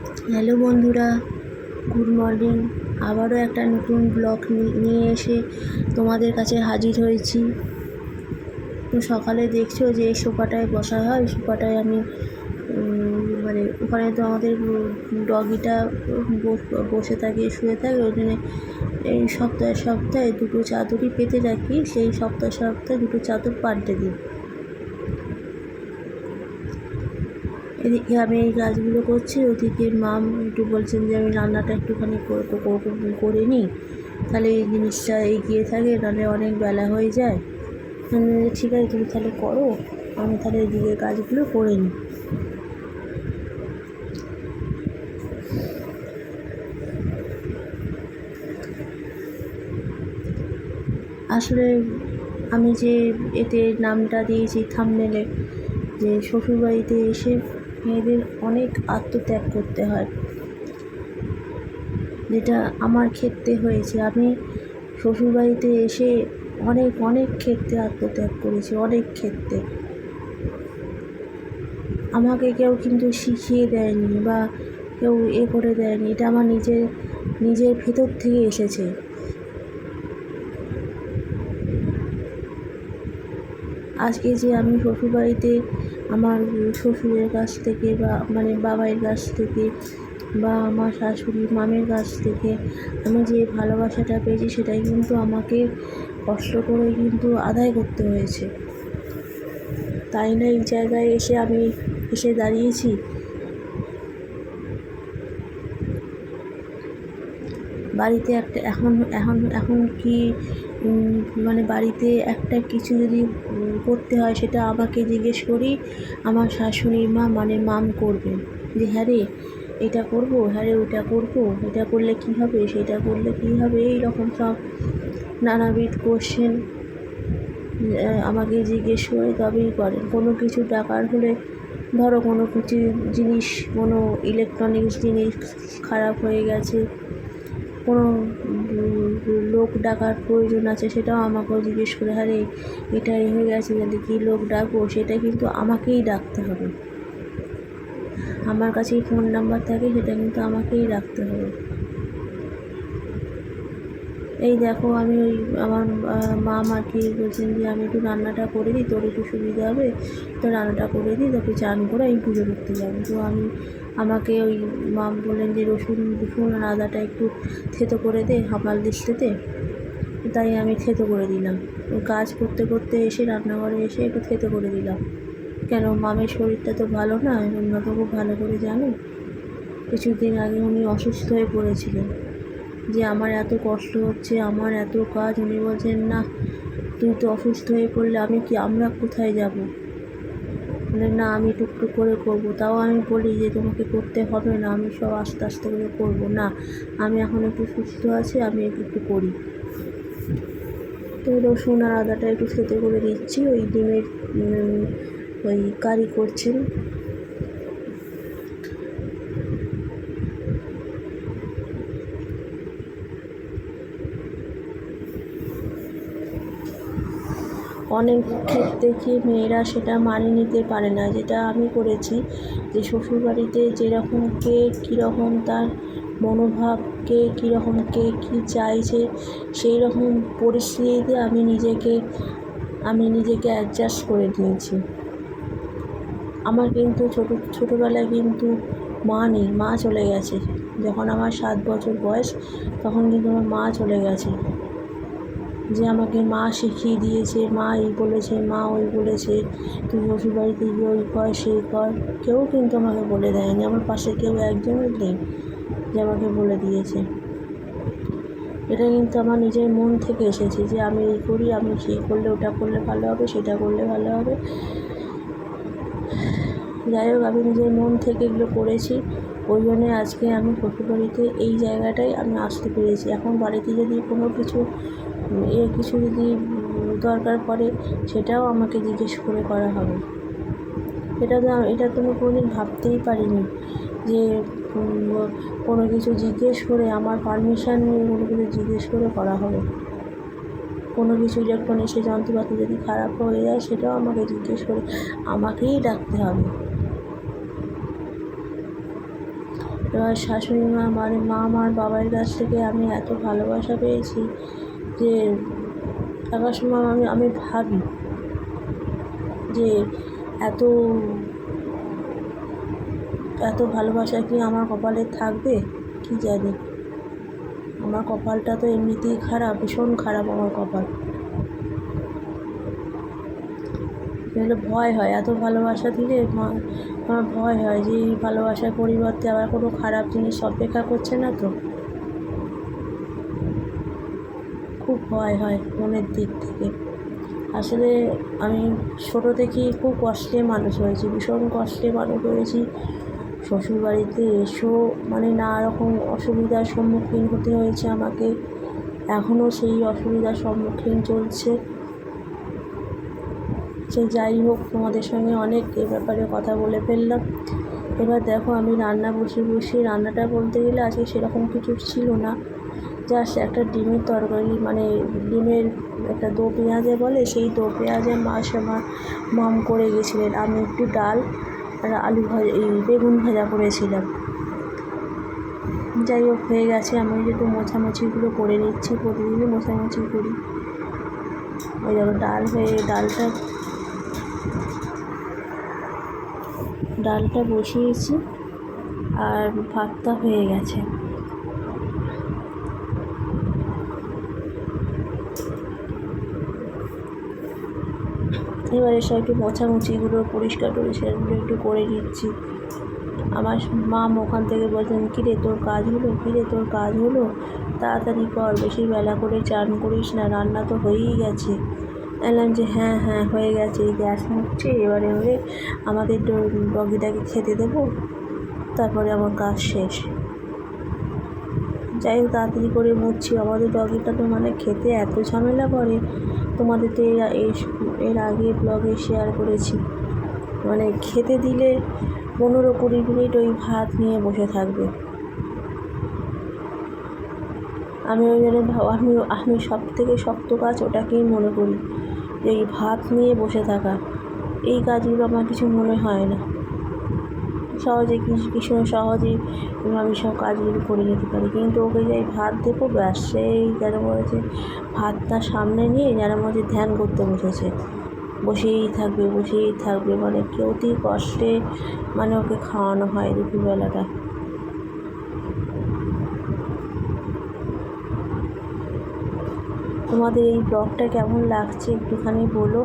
Hello বন্ধুরা, good morning. আবারও একটা নতুন ব্লগ নিয়ে এসে তোমাদের কাছে হাজির হয়েছি। তো সকালে দেখছো যে এই সোফাটায় বসা হয়, সোফাটায় আমি ওখানে তো আমাদের ডগিটা বসে থাকে, শুয়ে থাকে। ওই জন্য এই সপ্তাহে দুটো চাদরই পেতে রাখি। সেই সপ্তাহে দুটো চাদর পাল্টে দিই। এদিকে আমি এই কাজগুলো করছি, ওদিকে মাম একটু বলছেন যে আমি রান্নাটা একটুখানি করে নিই, তাহলে এই জিনিসটা এগিয়ে থাকে, নাহলে অনেক বেলা হয়ে যায়। আমি ঠিক আছে, তুমি তাহলে করো, আমি তাহলে এদিকে কাজগুলো করে নিই। আসলে আমি যে এতে নামটা দিয়েছি থাম্বনেলে, যে শ্বশুরবাড়িতে এসে মেয়েদের অনেক আত্মত্যাগ করতে হয়, যেটা আমার ক্ষেত্রে হয়েছে। আমি শ্বশুরবাড়িতে এসে অনেক ক্ষেত্রে আত্মত্যাগ করেছি, অনেক ক্ষেত্রে। আমাকে কেউ কিন্তু শিখিয়ে দেয়নি বা কেউ করে দেয়নি, এটা আমার নিজের ভেতর থেকে এসেছে। আজকে যে আমি শ্বশুরবাড়িতে আমার শ্বশুরের কাছ থেকে বা বাবাইয়ের কাছ থেকে বা আমার শাশুড়ি মামের কাছ থেকে আমি যে ভালোবাসাটা পেয়েছি, সেটাই কিন্তু আমাকে কষ্ট করে কিন্তু আদায় করতে হয়েছে। তাই না এই জায়গায় আমি এসে দাঁড়িয়েছি। বাড়িতে একটা এখন কি বাড়িতে একটা কিছু যদি করতে হয়, সেটা আমাকে জিজ্ঞেস করি আমার শাশুড়ি মা মাম করবে, যে হ্যাঁ রে এটা করবো, হ্যাঁ রে ওটা করবো, এটা করলে কী হবে, সেটা করলে কী হবে, এইরকম সব নানাবিধ কোশ্চেন আমাকে জিজ্ঞেস করে তবেই করেন। কোনো কিছু টাকার হলে, ধরো কোনো কিছু জিনিস, কোনো ইলেকট্রনিক্স জিনিস খারাপ হয়ে গেছে, কোনো লোক ডাকার প্রয়োজন আছে, সেটাও আমাকেও জিজ্ঞেস করে, হ্যাঁ রে এটা হয়ে গেছে, তাহলে কী লোক ডাকবো, সেটা কিন্তু আমাকেই ডাকতে হবে। আমার কাছেই ফোন নাম্বার থাকে, সেটা কিন্তু আমাকেই রাখতে হবে। এই দেখো, আমি আমার মা আমাকে বলছেন যে আমি একটু রান্নাটা করে দিই, তোর একটু সুবিধা হবে, তো রান্নাটা করে দিই, তোকে চান করে আমি পুজো করতে যাবো। তো আমাকে মা বললেন যে রসুন আর আদাটা একটু থেতো করে দে হামাল দিস্তাতে। তাই আমি থেতো করে দিলাম। কাজ করতে করতে এসে রান্নাঘরে এসে একটু থেতো করে দিলাম। কেন, মামের শরীরটা তো ভালো না, তোমরা তো খুব ভালো করে জানো। কিছুদিন আগে উনি অসুস্থ হয়ে পড়েছিলেন, যে আমার এত কষ্ট হচ্ছে, আমার এত কাজ। উনি বলছেন না, তুই তো অসুস্থ হয়ে পড়লে আমরা কোথায় যাব? না, আমি টুকটুক করে করবো। তাও আমি বলি যে তোমাকে করতে হবে না, আমি সব আস্তে আস্তে করে করবো। না, আমি এখন একটু সুস্থ আছি, আমি একটু করি। তো রসুন আর আদাটা একটু থেতো করে দিচ্ছি। ওই ডিমের কারি করছেন। অনেক ক্ষেত্রে কি মেয়েরা সেটা মানিয়ে নিতে পারে না, যেটা আমি করেছি। যে শ্বশুরবাড়িতে যেরকম কে কীরকম তার মনোভাব, কে কীরকম, কে কী চাইছে, সেই রকম পরিস্থিতিতে আমি নিজেকে অ্যাডজাস্ট করে নিয়েছি। আমার কিন্তু ছোটোবেলায় কিন্তু মা নেই, মা চলে গেছে। যখন আমার 7 বছর বয়স, তখন কিন্তু আমার মা চলে গেছে। যে আমাকে মা শিখিয়ে দিয়েছে, মা এই বলেছে, মা ওই বলেছে, তুই শ্বশুরবাড়িতে গিয়ে ওই কর সেই কর, কেউ কিন্তু আমাকে বলে দেয়নি। আমার পাশে কেউ একজনও নেই যে আমাকে বলে দিয়েছে। এটা কিন্তু আমার নিজের মন থেকে এসেছে, যে আমি এই করি, আমি সেই করলে, ওটা করলে ভালো হবে, সেটা করলে ভালো হবে। যাই হোক, আমি নিজের মন থেকে এগুলো করেছি। ওই জন্যে আজকে আমি শ্বশুরবাড়িতে এই জায়গাটায় আমি আসতে পেরেছি। এখন বাড়িতে যদি কোনো কিছু যদি দরকার পড়ে, সেটাও আমাকে জিজ্ঞেস করে করা হবে। এটা তো আমি কোনোদিন ভাবতেই পারিনি, যে কোনো কিছু জিজ্ঞেস করে, আমার পারমিশন নিয়ে কোনো কিছু জিজ্ঞেস করে করা হবে। কোনো কিছু ইলেকট্রনিক্সের যন্ত্রপাতি যদি খারাপ হয়ে যায়, সেটাও আমাকে জিজ্ঞেস করে আমাকেই ডাকতে হবে। এবার শাশুড়ি মা মানে মা আমার বাবার কাছ থেকে আমি এত ভালোবাসা পেয়েছি যে থাকার সময় আমি ভাবি যে এত এত ভালোবাসা কি আমার কপালে থাকবে, কি জানি। আমার কপালটা তো এমনিতেই খারাপ, ভীষণ খারাপ আমার কপাল। এগুলো ভয় হয়, এত ভালোবাসা দিলে আমার ভয় হয় যে এই ভালোবাসার পরিবর্তে আবার কোনো খারাপ জিনিস অপেক্ষা করছে না তো, খুব ভয় হয় মনের দিক থেকে। আসলে আমি ছোটো থেকেই খুব কষ্টে মানুষ হয়েছি, ভীষণ কষ্টে মানুষ হয়েছি। শ্বশুরবাড়িতে এসেও মানে নানা রকম অসুবিধার সম্মুখীন হতে হয়েছে আমাকে, এখনও সেই অসুবিধার সম্মুখীন চলছে। সে যাই হোক, তোমাদের সঙ্গে অনেক এ ব্যাপারে কথা বলে ফেললাম। এবার দেখো আমি রান্না বসিয়ে রান্নাটা বলতে গেলে আজকে সেরকম কিছু ছিল না, জাস্ট একটা ডিমের তরকারি, মানে ডিমের একটা দো পেঁয়াজে বলে, সেই দো পেঁয়াজে মাম করে গেছিলেন। আমি একটু ডাল আর আলু ভাজা বেগুন ভাজা করেছিলাম। যাই হোক, হয়ে গেছে। আমি একটু মোছামুছিগুলো করে নিচ্ছি, প্রতিদিনই মোছামুছি করি। ওই দেখো ডালটা বসিয়েছি আর ভাতটা হয়ে গেছে। এবার এসে একটু মোছামুছিগুলো পরিষ্কারগুলো একটু করে নিচ্ছি। আমার মা ওখান থেকে বলছেন, কিরে তোর কাজ হলো, তাড়াতাড়ি কর, বেশি বেলা করে চান করিস না, রান্না তো হয়েই গেছে। বললাম যে হ্যাঁ হয়ে গেছে, এই গ্যাস মুছছি, এবারে আমাদের ডগিটাকে খেতে দেবো, তারপরে আমার কাজ শেষ। যাই হোক, তাড়াতাড়ি করে মুছছি। আমাদের ডগিটা তো মানে খেতে এত ঝামেলা করে, তোমাদের তো এর আগে ব্লগে শেয়ার করেছি। মানে খেতে দিলে 15-20 মিনিট ওই ভাত নিয়ে বসে থাকবে। আমি ওই জন্য আমি সব থেকে শক্ত কাজ ওটাকেই মনে করি, যে এই ভাত নিয়ে বসে থাকা। এই কাজগুলো আমার কিছু মনে হয় না, সহজেই আমি সব কাজগুলো করে নিতে পারি। কিন্তু ওকে যাই ভাত দেবো, ব্যাস সেই যেন বলেছে ভাতটা সামনে নিয়ে যেন মধ্যে ধ্যান করতে বসেই থাকবে। মানে অতি কষ্টে মানে ওকে খাওয়ানো হয় দুপুরবেলাটা। তোমাদের এই ব্লগটা কেমন লাগছে একটুখানি বলো।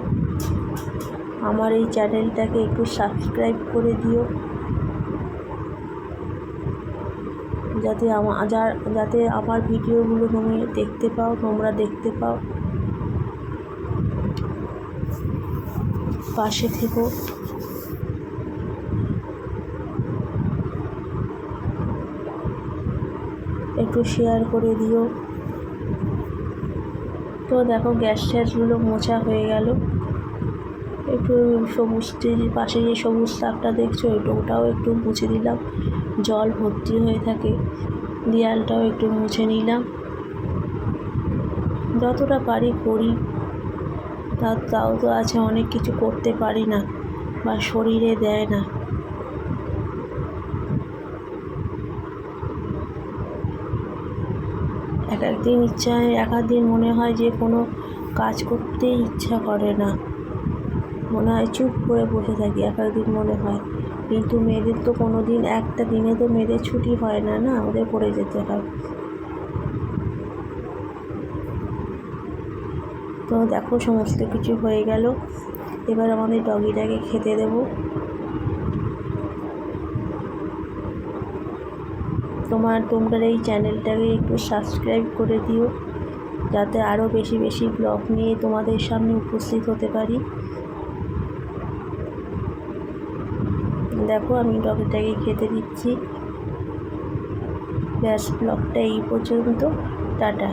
আমার এই চ্যানেলটাকে একটু সাবস্ক্রাইব করে দিও, যাতে আমার ভিডিওগুলো তোমরা দেখতে পাও। পাশে থেকো। একটু শেয়ার করে দিও। তো দেখো গ্যাসগুলো মোছা হয়ে গেল। একটু পাশে যে সবুজ শাকটা দেখছো, ওটাও একটু মুছে দিলাম, জল ভর্তি হয়ে থাকে। দেয়ালটাও একটু মুছে নিলাম। যতটা পারি করি, তাও তো আছে অনেক কিছু করতে পারি না বা শরীরে দেয় না। এক একদিন মনে হয় যে কোনো কাজ করতেই ইচ্ছা করে না, মনে হয় চুপ করে বসে থাকি, একদিন মনে হয়। কিন্তু মেয়েদের তো কোনো দিন একটা দিনে তো মেয়েদের ছুটি হয় না, ওদের করে যেতে হয়। তো দেখো সমস্ত কিছু হয়ে গেল। এবার আমাদের ডগিটাকে খেতে দেবো। তোমরা এই চ্যানেলটাকে একটু সাবস্ক্রাইব করে দিও, যাতে আরও বেশি ব্লগ নিয়ে তোমাদের সামনে উপস্থিত হতে পারি। দেখো আমি ডগিটাকে খেতে দিচ্ছি। ব্যাস, ব্লগটা এই পর্যন্ত। টাটা।